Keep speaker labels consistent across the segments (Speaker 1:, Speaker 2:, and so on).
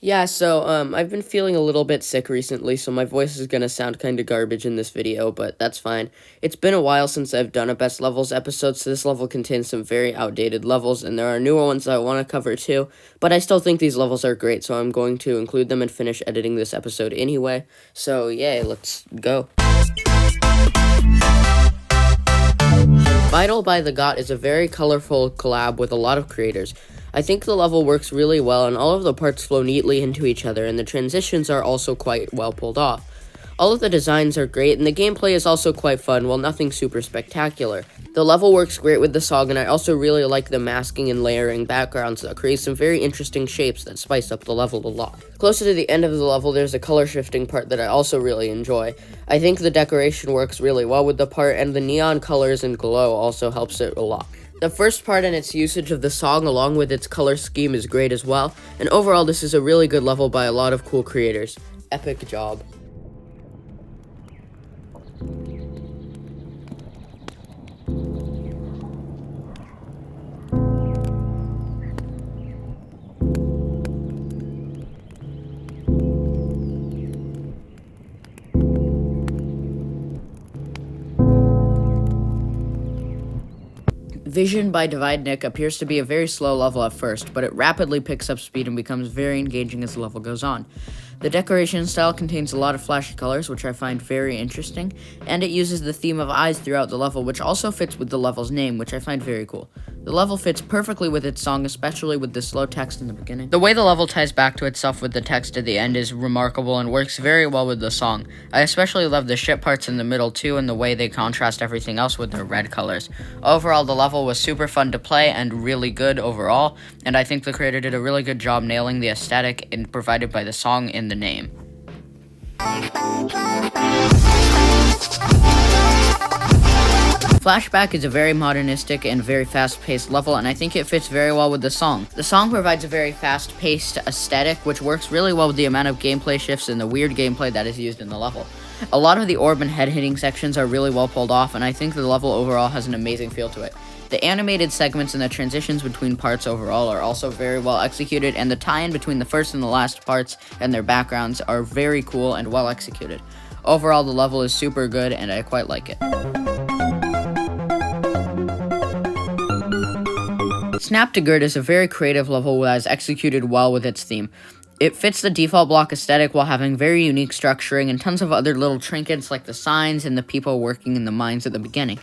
Speaker 1: Yeah, so I've been feeling a little bit sick recently, so my voice is gonna sound kind of garbage in this video, but that's fine. It's been a while since I've done a Best Levels episode, so this level contains some very outdated levels, and there are newer ones that I want to cover too, but I still think these levels are great, so I'm going to include them and finish editing this episode anyway. So, yay, let's go. Vital by TheGot is a very colorful collab with a lot of creators. I think the level works really well and all of the parts flow neatly into each other, and the transitions are also quite well pulled off. All of the designs are great and the gameplay is also quite fun, while nothing super spectacular. The level works great with the song, and I also really like the masking and layering backgrounds that create some very interesting shapes that spice up the level a lot. Closer to the end of the level, there's a color shifting part that I also really enjoy. I think the decoration works really well with the part, and the neon colors and glow also helps it a lot. The first part and its usage of the song along with its color scheme is great as well, and overall this is a really good level by a lot of cool creators. Epic job. Vision by dividenick appears to be a very slow level at first, but it rapidly picks up speed and becomes very engaging as the level goes on. The decoration style contains a lot of flashy colors, which I find very interesting, and it uses the theme of eyes throughout the level, which also fits with the level's name, which I find very cool. The level fits perfectly with its song, especially with the slow text in the beginning. The way the level ties back to itself with the text at the end is remarkable and works very well with the song. I especially love the ship parts in the middle too, and the way they contrast everything else with their red colors. Overall, the level was super fun to play and really good overall, and I think the creator did a really good job nailing the aesthetic and provided by the song in the name. Flashback is a very modernistic and very fast-paced level, and I think it fits very well with the song. The song provides a very fast-paced aesthetic, which works really well with the amount of gameplay shifts and the weird gameplay that is used in the level. A lot of the orb and head-hitting sections are really well pulled off, and I think the level overall has an amazing feel to it. The animated segments and the transitions between parts overall are also very well executed, and the tie-in between the first and the last parts and their backgrounds are very cool and well executed. Overall, the level is super good, and I quite like it. Snap to Gerd is a very creative level that is executed well with its theme. It fits the default block aesthetic while having very unique structuring and tons of other little trinkets like the signs and the people working in the mines at the beginning.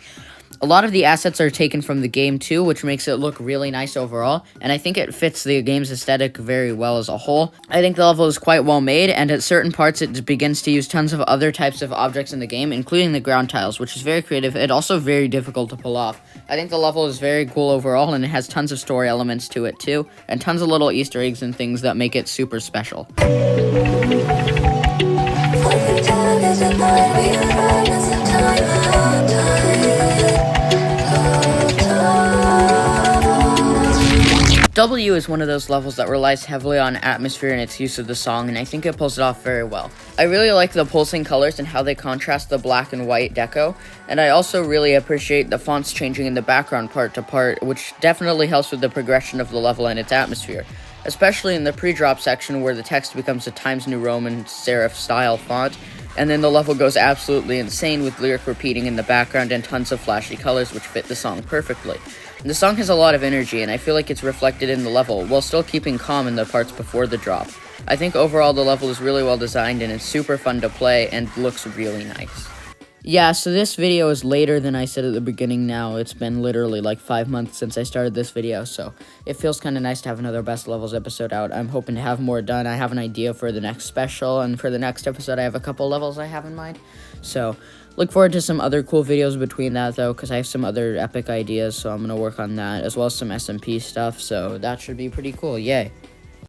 Speaker 1: A lot of the assets are taken from the game too, which makes it look really nice overall, and I think it fits the game's aesthetic very well as a whole. I think the level is quite well made, and at certain parts it begins to use tons of other types of objects in the game, including the ground tiles, which is very creative and also very difficult to pull off. I think the level is very cool overall, and it has tons of story elements to it too, and tons of little Easter eggs and things that make it super special. W is one of those levels that relies heavily on atmosphere and its use of the song, and I think it pulls it off very well. I really like the pulsing colors and how they contrast the black and white deco, and I also really appreciate the fonts changing in the background part to part, which definitely helps with the progression of the level and its atmosphere, especially in the pre-drop section where the text becomes a Times New Roman serif style font, and then the level goes absolutely insane with lyric repeating in the background and tons of flashy colors which fit the song perfectly. The song has a lot of energy, and I feel like it's reflected in the level, while still keeping calm in the parts before the drop. I think overall the level is really well designed, and it's super fun to play, and looks really nice. Yeah, so this video is later than I said at the beginning now. It's been literally like 5 months since I started this video, so it feels kind of nice to have another Best Levels episode out. I'm hoping to have more done. I have an idea for the next special, and for the next episode I have a couple levels I have in mind. So look forward to some other cool videos between that, though, because I have some other epic ideas, so I'm going to work on that, as well as some SMP stuff, so that should be pretty cool. Yay.